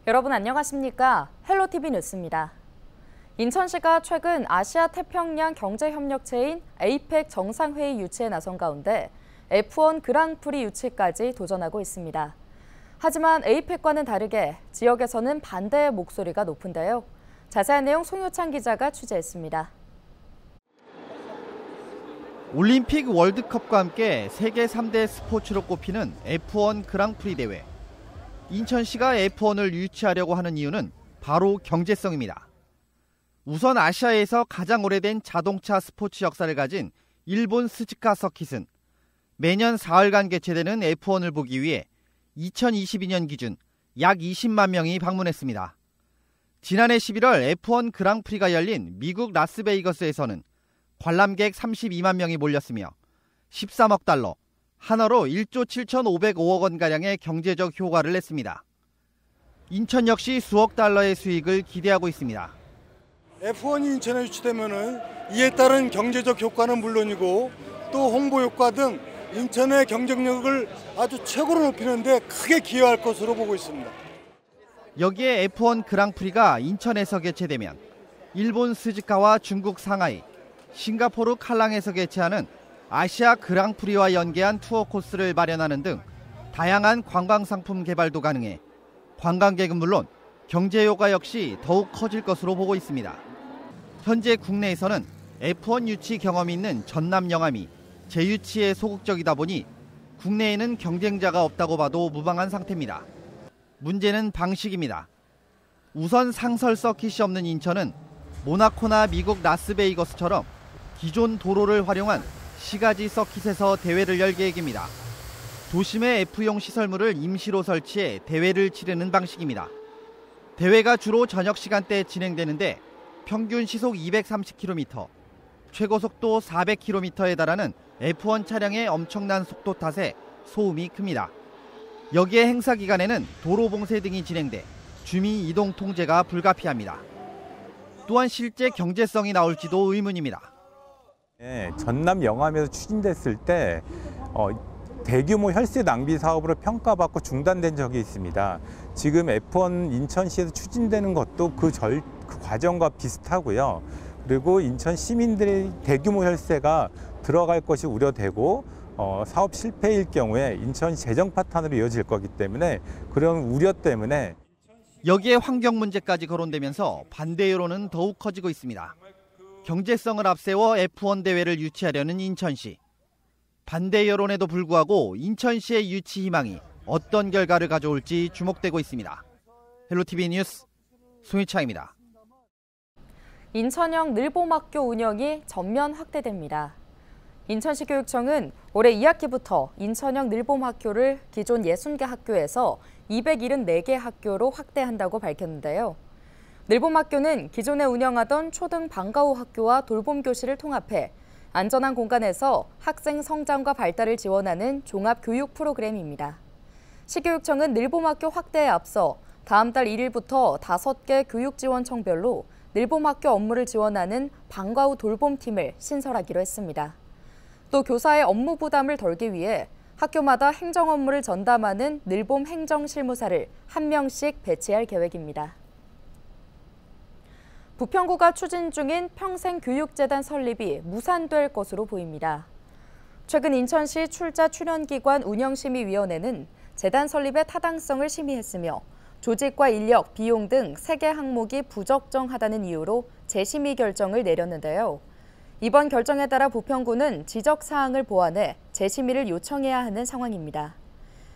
여러분 안녕하십니까? 헬로티비 뉴스입니다. 인천시가 최근 아시아 태평양 경제협력체인 APEC 정상회의 유치에 나선 가운데 F1 그랑프리 유치까지 도전하고 있습니다. 하지만 APEC과는 다르게 지역에서는 반대의 목소리가 높은데요. 자세한 내용 송효찬 기자가 취재했습니다. 올림픽 월드컵과 함께 세계 3대 스포츠로 꼽히는 F1 그랑프리 대회. 인천시가 F1을 유치하려고 하는 이유는 바로 경제성입니다. 우선 아시아에서 가장 오래된 자동차 스포츠 역사를 가진 일본 스즈카 서킷은 매년 4일간 개최되는 F1을 보기 위해 2022년 기준 약 20만 명이 방문했습니다. 지난해 11월 F1 그랑프리가 열린 미국 라스베이거스에서는 관람객 32만 명이 몰렸으며 13억 달러, 한화로 1조 7,505억 원가량의 경제적 효과를 냈습니다. 인천 역시 수억 달러의 수익을 기대하고 있습니다. F1이 인천에 유치되면 이에 따른 경제적 효과는 물론이고 또 홍보 효과 등 인천의 경쟁력을 아주 최고로 높이는 데 크게 기여할 것으로 보고 있습니다. 여기에 F1 그랑프리가 인천에서 개최되면 일본 스즈카와 중국 상하이, 싱가포르 칼랑에서 개최하는 아시아 그랑프리와 연계한 투어 코스를 마련하는 등 다양한 관광 상품 개발도 가능해 관광객은 물론 경제 효과 역시 더욱 커질 것으로 보고 있습니다. 현재 국내에서는 F1 유치 경험이 있는 전남 영암이 재유치에 소극적이다 보니 국내에는 경쟁자가 없다고 봐도 무방한 상태입니다. 문제는 방식입니다. 우선 상설 서킷이 없는 인천은 모나코나 미국 라스베이거스처럼 기존 도로를 활용한 시가지 서킷에서 대회를 열 계획입니다. 도심에 F용 시설물을 임시로 설치해 대회를 치르는 방식입니다. 대회가 주로 저녁 시간대에 진행되는데 평균 시속 230km, 최고 속도 400km에 달하는 F1 차량의 엄청난 속도 탓에 소음이 큽니다. 여기에 행사 기간에는 도로 봉쇄 등이 진행돼 주민 이동 통제가 불가피합니다. 또한 실제 경제성이 나올지도 의문입니다. 전남 영암에서 추진됐을 때 대규모 혈세 낭비 사업으로 평가받고 중단된 적이 있습니다. 지금 F1 인천시에서 추진되는 것도 그 과정과 비슷하고요. 그리고 인천 시민들의 대규모 혈세가 들어갈 것이 우려되고 사업 실패일 경우에 인천 재정 파탄으로 이어질 거기 때문에 그런 우려 때문에 여기에 환경 문제까지 거론되면서 반대 여론은 더욱 커지고 있습니다. 경제성을 앞세워 F1 대회를 유치하려는 인천시. 반대 여론에도 불구하고 인천시의 유치 희망이 어떤 결과를 가져올지 주목되고 있습니다. 헬로티비 뉴스 송희차입니다. 인천형 늘봄학교 운영이 전면 확대됩니다. 인천시 교육청은 올해 2학기부터 인천형 늘봄학교를 기존 60개 학교에서 274개 학교로 확대한다고 밝혔는데요. 늘봄학교는 기존에 운영하던 초등 방과후 학교와 돌봄교실을 통합해 안전한 공간에서 학생 성장과 발달을 지원하는 종합교육 프로그램입니다. 시교육청은 늘봄학교 확대에 앞서 다음 달 1일부터 5개 교육지원청별로 늘봄학교 업무를 지원하는 방과후 돌봄팀을 신설하기로 했습니다. 또 교사의 업무 부담을 덜기 위해 학교마다 행정 업무를 전담하는 늘봄 행정실무사를 1명씩 배치할 계획입니다. 부평구가 추진 중인 평생교육재단 설립이 무산될 것으로 보입니다. 최근 인천시 출자 출연기관 운영심의위원회는 재단 설립의 타당성을 심의했으며 조직과 인력, 비용 등 3개 항목이 부적정하다는 이유로 재심의 결정을 내렸는데요. 이번 결정에 따라 부평구는 지적사항을 보완해 재심의를 요청해야 하는 상황입니다.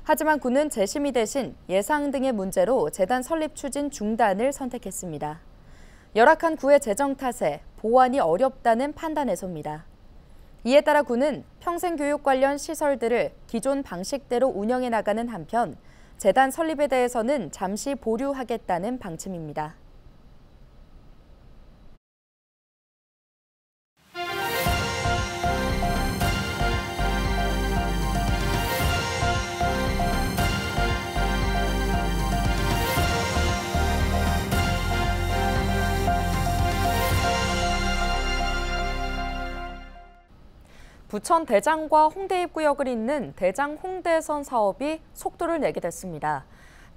하지만 구는 재심의 대신 예상 등의 문제로 재단 설립 추진 중단을 선택했습니다. 열악한 구의 재정 탓에 보완이 어렵다는 판단에서입니다. 이에 따라 구는 평생교육 관련 시설들을 기존 방식대로 운영해 나가는 한편 재단 설립에 대해서는 잠시 보류하겠다는 방침입니다. 부천 대장과 홍대 입구역을 잇는 대장 홍대선 사업이 속도를 내게 됐습니다.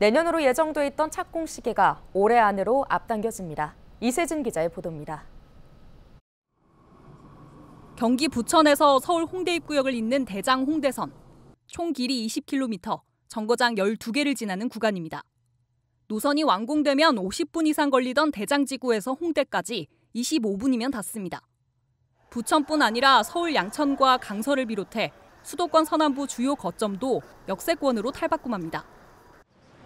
내년으로 예정돼 있던 착공 시기가 올해 안으로 앞당겨집니다. 이세진 기자의 보도입니다. 경기 부천에서 서울 홍대 입구역을 잇는 대장 홍대선. 총 길이 20km, 정거장 12개를 지나는 구간입니다. 노선이 완공되면 50분 이상 걸리던 대장지구에서 홍대까지 25분이면 닿습니다. 부천뿐 아니라 서울 양천과 강서를 비롯해 수도권 서남부 주요 거점도 역세권으로 탈바꿈합니다.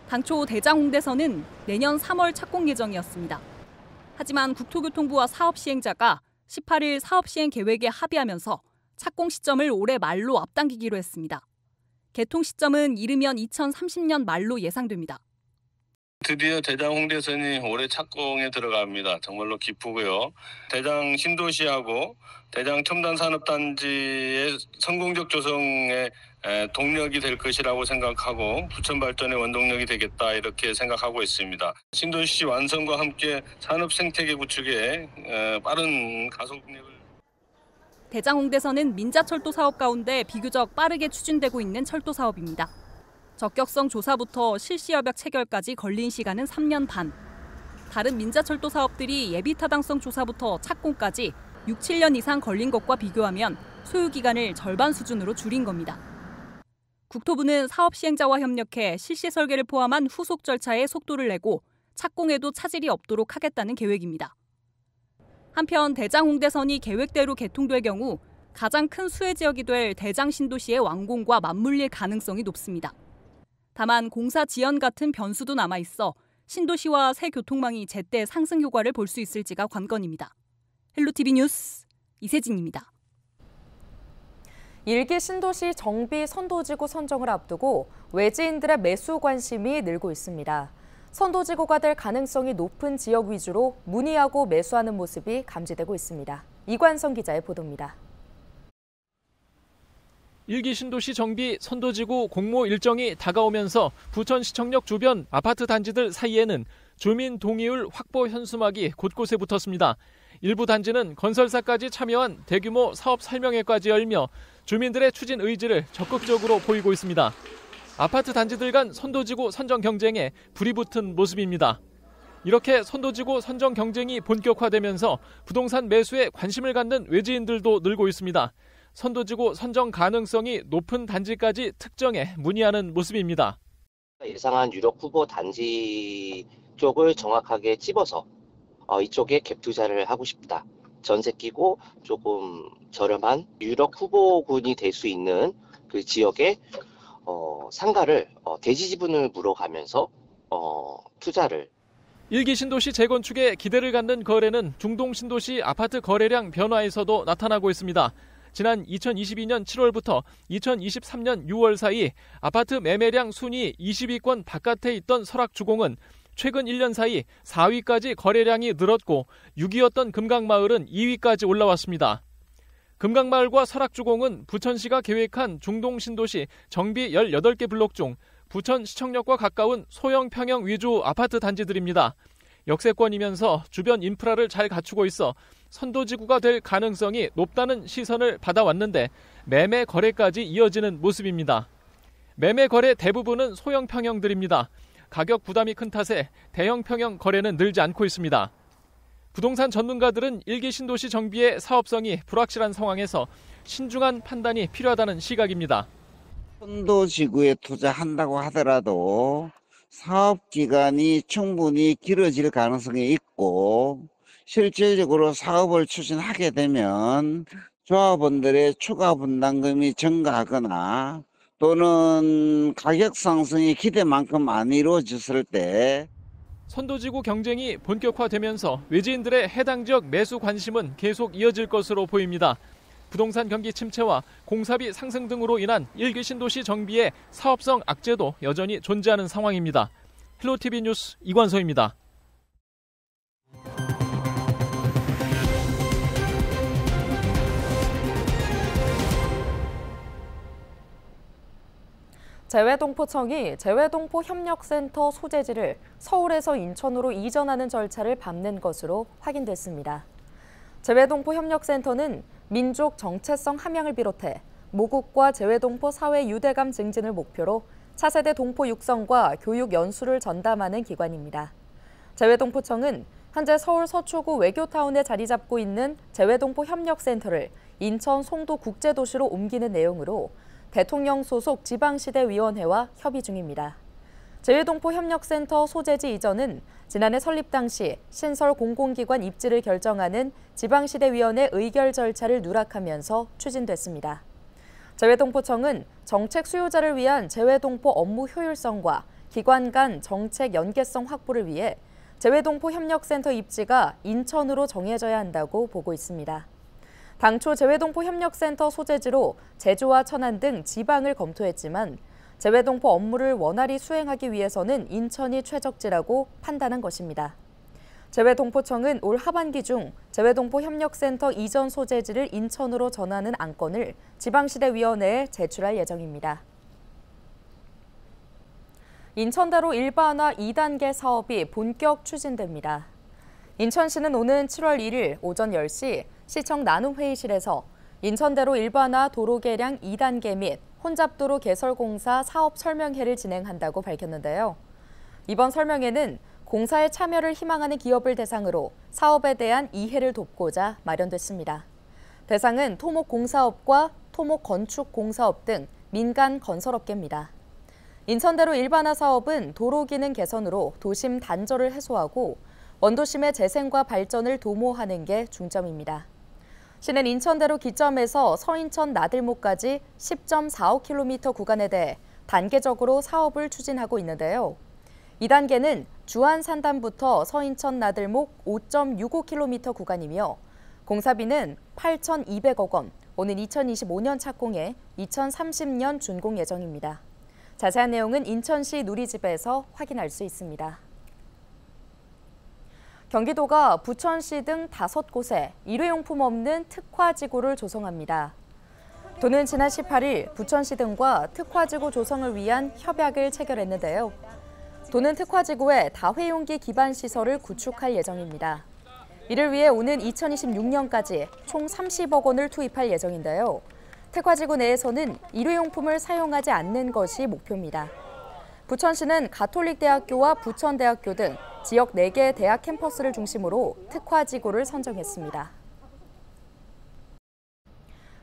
당초 대장 홍대선은 내년 3월 착공 예정이었습니다. 하지만 국토교통부와 사업 시행자가 18일 사업 시행 계획에 합의하면서 착공 시점을 올해 말로 앞당기기로 했습니다. 개통 시점은 이르면 2030년 말로 예상됩니다. 드디어 대장 홍대선이 올해 착공에 들어갑니다. 정말로 기쁘고요. 대장 신도시하고 대장 첨단산업단지의 성공적 조성에 동력이 될 것이라고 생각하고 부천 발전의 원동력이 되겠다 이렇게 생각하고 있습니다. 신도시 완성과 함께 산업 생태계 구축에 빠른 가속력을. 대장 홍대선은 민자철도 사업 가운데 비교적 빠르게 추진되고 있는 철도 사업입니다. 적격성 조사부터 실시협약 체결까지 걸린 시간은 3년 반. 다른 민자철도 사업들이 예비타당성 조사부터 착공까지 6, 7년 이상 걸린 것과 비교하면 소요 기간을 절반 수준으로 줄인 겁니다. 국토부는 사업 시행자와 협력해 실시 설계를 포함한 후속 절차에 속도를 내고 착공에도 차질이 없도록 하겠다는 계획입니다. 한편 대장 홍대선이 계획대로 개통될 경우 가장 큰 수혜 지역이 될 대장 신도시의 완공과 맞물릴 가능성이 높습니다. 다만 공사 지연 같은 변수도 남아있어 신도시와 새 교통망이 제때 상승 효과를 볼 수 있을지가 관건입니다. 헬로티비 뉴스 이세진입니다. 1기 신도시 정비 선도지구 선정을 앞두고 외지인들의 매수 관심이 늘고 있습니다. 선도지구가 될 가능성이 높은 지역 위주로 문의하고 매수하는 모습이 감지되고 있습니다. 이관성 기자의 보도입니다. 1기 신도시 정비 선도지구 공모 일정이 다가오면서 부천시청역 주변 아파트 단지들 사이에는 주민 동의율 확보 현수막이 곳곳에 붙었습니다. 일부 단지는 건설사까지 참여한 대규모 사업 설명회까지 열며 주민들의 추진 의지를 적극적으로 보이고 있습니다. 아파트 단지들 간 선도지구 선정 경쟁에 불이 붙은 모습입니다. 이렇게 선도지구 선정 경쟁이 본격화되면서 부동산 매수에 관심을 갖는 외지인들도 늘고 있습니다. 선도지구 선정 가능성이 높은 단지까지 특정해 문의하는 모습입니다. 예상한 유력 후보 단지 쪽을 정확하게 찝어서 이쪽에 갭 투자를 하고 싶다. 전세 끼고 조금 저렴한 유력 후보군이 될 수 있는 그 지역의 상가를 대지 지분을 물어가면서 투자를. 1기 신도시 재건축에 기대를 갖는 거래는 중동 신도시 아파트 거래량 변화에서도 나타나고 있습니다. 지난 2022년 7월부터 2023년 6월 사이 아파트 매매량 순위 20위권 바깥에 있던 설악주공은 최근 1년 사이 4위까지 거래량이 늘었고 6위였던 금강마을은 2위까지 올라왔습니다. 금강마을과 설악주공은 부천시가 계획한 중동 신도시 정비 18개 블록 중 부천시청역과 가까운 소형 평형 위주 아파트 단지들입니다. 역세권이면서 주변 인프라를 잘 갖추고 있어 선도지구가 될 가능성이 높다는 시선을 받아왔는데 매매 거래까지 이어지는 모습입니다. 매매 거래 대부분은 소형 평형들입니다. 가격 부담이 큰 탓에 대형 평형 거래는 늘지 않고 있습니다. 부동산 전문가들은 1기 신도시 정비의 사업성이 불확실한 상황에서 신중한 판단이 필요하다는 시각입니다. 선도지구에 투자한다고 하더라도 사업 기간이 충분히 길어질 가능성이 있고 실질적으로 사업을 추진하게 되면 조합원들의 추가 분담금이 증가하거나 또는 가격 상승이 기대만큼 안 이루어졌을 때 선도지구 경쟁이 본격화되면서 외지인들의 해당 지역 매수 관심은 계속 이어질 것으로 보입니다. 부동산 경기 침체와 공사비 상승 등으로 인한 1기 신도시 정비의 사업성 악재도 여전히 존재하는 상황입니다. 헬로티비 뉴스 이관서입니다. 재외동포청이 재외동포협력센터 소재지를 서울에서 인천으로 이전하는 절차를 밟는 것으로 확인됐습니다. 재외동포협력센터는 민족 정체성 함양을 비롯해 모국과 재외동포 사회 유대감 증진을 목표로 차세대 동포 육성과 교육 연수를 전담하는 기관입니다. 재외동포청은 현재 서울 서초구 외교타운에 자리 잡고 있는 재외동포 협력센터를 인천 송도 국제도시로 옮기는 내용으로 대통령 소속 지방시대위원회와 협의 중입니다. 재외동포 협력센터 소재지 이전은 지난해 설립 당시 신설 공공기관 입지를 결정하는 지방시대위원회 의결 절차를 누락하면서 추진됐습니다. 재외동포청은 정책 수요자를 위한 재외동포 업무 효율성과 기관 간 정책 연계성 확보를 위해 재외동포 협력센터 입지가 인천으로 정해져야 한다고 보고 있습니다. 당초 재외동포 협력센터 소재지로 제주와 천안 등 지방을 검토했지만 재외동포 업무를 원활히 수행하기 위해서는 인천이 최적지라고 판단한 것입니다. 재외동포청은 올 하반기 중 재외동포 협력센터 이전 소재지를 인천으로 전하는 안건을 지방시대위원회에 제출할 예정입니다. 인천대로 일반화 2단계 사업이 본격 추진됩니다. 인천시는 오는 7월 1일 오전 10시 시청 나눔회의실에서 인천대로 일반화 도로 개량 2단계 및 혼잡도로 개설공사 사업 설명회를 진행한다고 밝혔는데요. 이번 설명회는 공사에 참여를 희망하는 기업을 대상으로 사업에 대한 이해를 돕고자 마련됐습니다. 대상은 토목공사업과 토목건축공사업 등 민간 건설업계입니다. 인천대로 일반화 사업은 도로 기능 개선으로 도심 단절을 해소하고 원도심의 재생과 발전을 도모하는 게 중점입니다. 시는 인천대로 기점에서 서인천 나들목까지 10.45km 구간에 대해 단계적으로 사업을 추진하고 있는데요. 2단계는 주안산단부터 서인천 나들목 5.65km 구간이며 공사비는 8,200억 원, 오는 2025년 착공에 2030년 준공 예정입니다. 자세한 내용은 인천시 누리집에서 확인할 수 있습니다. 경기도가 부천시 등 5곳에 일회용품 없는 특화지구를 조성합니다. 도는 지난 18일 부천시 등과 특화지구 조성을 위한 협약을 체결했는데요. 도는 특화지구에 다회용기 기반 시설을 구축할 예정입니다. 이를 위해 오는 2026년까지 총 30억 원을 투입할 예정인데요. 특화지구 내에서는 일회용품을 사용하지 않는 것이 목표입니다. 부천시는 가톨릭대학교와 부천대학교 등 지역 4개 대학 캠퍼스를 중심으로 특화지구를 선정했습니다.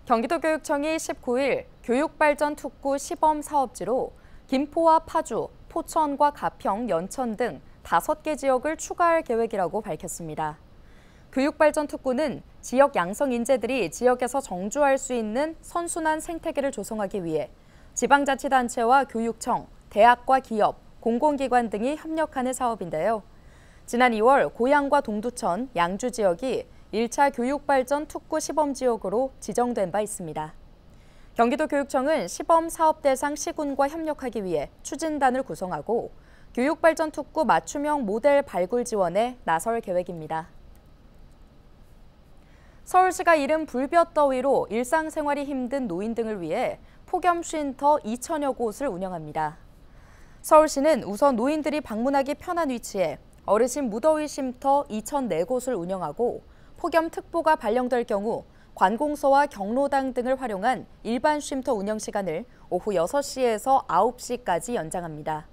경기도교육청이 19일 교육발전 특구 시범 사업지로 김포와 파주, 포천과 가평, 연천 등 5개 지역을 추가할 계획이라고 밝혔습니다. 교육발전 특구는 지역 양성 인재들이 지역에서 정주할 수 있는 선순환 생태계를 조성하기 위해 지방자치단체와 교육청, 대학과 기업, 공공기관 등이 협력하는 사업인데요. 지난 2월 고양과 동두천, 양주 지역이 1차 교육발전 특구 시범지역으로 지정된 바 있습니다. 경기도교육청은 시범 사업 대상 시군과 협력하기 위해 추진단을 구성하고 교육발전 특구 맞춤형 모델 발굴 지원에 나설 계획입니다. 서울시가 이른 불볕더위로 일상생활이 힘든 노인 등을 위해 폭염 쉼터 2,000여 곳을 운영합니다. 서울시는 우선 노인들이 방문하기 편한 위치에 어르신 무더위 쉼터 2,004곳을 운영하고 폭염특보가 발령될 경우 관공서와 경로당 등을 활용한 일반 쉼터 운영 시간을 오후 6시에서 9시까지 연장합니다.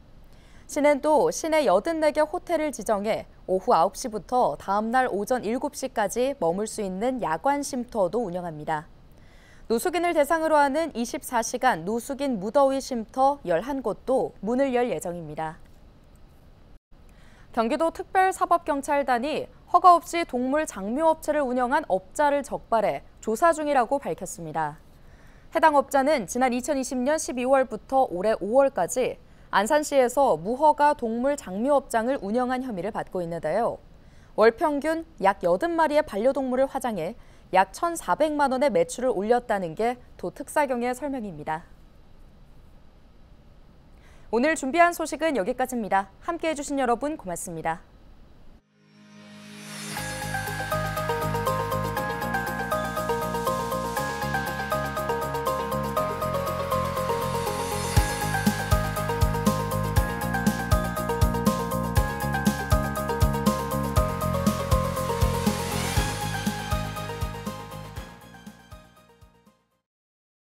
시는 또 시내 84개 호텔을 지정해 오후 9시부터 다음날 오전 7시까지 머물 수 있는 야관 쉼터도 운영합니다. 노숙인을 대상으로 하는 24시간 노숙인 무더위 쉼터 11곳도 문을 열 예정입니다. 경기도 특별사법경찰단이 허가 없이 동물 장묘업체를 운영한 업자를 적발해 조사 중이라고 밝혔습니다. 해당 업자는 지난 2020년 12월부터 올해 5월까지 안산시에서 무허가 동물 장묘업장을 운영한 혐의를 받고 있는데요. 월 평균 약 80마리의 반려동물을 화장해 약 1,400만 원의 매출을 올렸다는 게 도 특사경의 설명입니다. 오늘 준비한 소식은 여기까지입니다. 함께해 주신 여러분 고맙습니다.